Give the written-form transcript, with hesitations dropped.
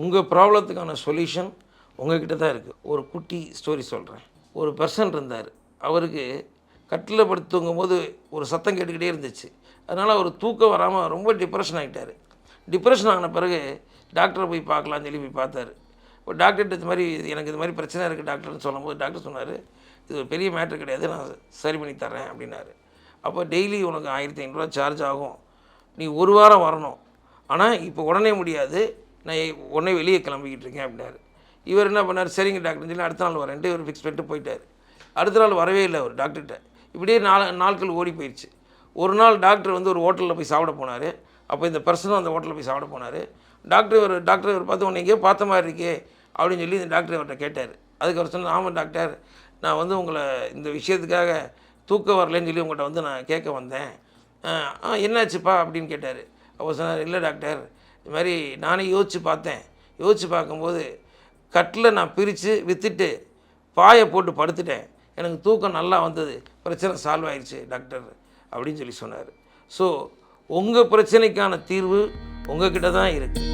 உங்கள் ப்ராப்ளத்துக்கான சொல்யூஷன் உங்ககிட்ட தான் இருக்குது. ஒரு குட்டி ஸ்டோரி சொல்கிறேன். ஒரு பர்சன் இருந்தார். அவருக்கு கட்டில் படுத்து தூங்கும்போது ஒரு சத்தம் கேட்டுக்கிட்டே இருந்துச்சு. அதனால் அவர் தூக்கம் வராமல் ரொம்ப டிப்ரெஷன் ஆகிட்டார். டிப்ரெஷன் ஆன பிறகு டாக்டரை போய் பார்க்கலான்னு சொல்லி போய் பார்த்தாரு. இப்போ டாக்டர்கிட்ட இது மாதிரி எனக்கு இது மாதிரி பிரச்சனை இருக்குது டாக்டர்னு சொல்லும்போது டாக்டர் சொன்னார், இது ஒரு பெரிய மேட்ரு கிடையாது, நான் சரி பண்ணி தரேன் அப்படின்னாரு. அப்போ டெய்லி உனக்கு 1500 சார்ஜ் ஆகும், நீ ஒரு வாரம் வரணும், ஆனால் இப்போ உடனே முடியாது, நான் உடனே வெளியே கிளம்பிக்கிட்டு இருக்கேன் அப்படின்னாரு. இவர் என்ன பண்ணார், சரிங்க டாக்டர்னு சொல்லி அடுத்த நாள் வரேன்ட்டு இவர் ஃபிக்ஸ் பண்ணிட்டு போயிட்டார். அடுத்த நாள் வரவே இல்லை அவர் டாக்டர்கிட்ட. இப்படியே நாட்கள் ஓடி போயிடுச்சு. ஒரு நாள் டாக்டர் வந்து ஒரு ஹோட்டலில் போய் சாப்பிட போனார். அப்போ இந்த பர்சனும் அந்த ஹோட்டலில் போய் சாப்பிட போனார். டாக்டர் இவர் பார்த்து உன்னை எங்கேயோ பார்த்த மாதிரி இருக்கே அப்படின்னு சொல்லி இந்த டாக்டர் அவர்கிட்ட கேட்டார். அதுக்கு அவர் சொன்னார், ஆமாம் டாக்டர், நான் வந்து உங்களை இந்த விஷயத்துக்காக தூக்கம் வரலன்னு சொல்லி உங்கள்கிட்ட வந்து நான் கேட்க வந்தேன். என்னாச்சுப்பா அப்படின்னு கேட்டார். அவர் சொன்னார், இல்லை டாக்டர், இது மாதிரி நானே யோசித்து பார்க்கும்போது கட்டில் நான் பிரித்து விற்றுட்டு பாயை போட்டு படுத்துட்டேன், எனக்கு தூக்கம் நல்லா வந்தது, பிரச்சனை சால்வ் ஆயிடுச்சு டாக்டர் அப்படின்னு சொல்லி சொன்னார். ஸோ உங்கள் பிரச்சனைக்கான தீர்வு உங்கள் கிட்ட தான் இருக்குது.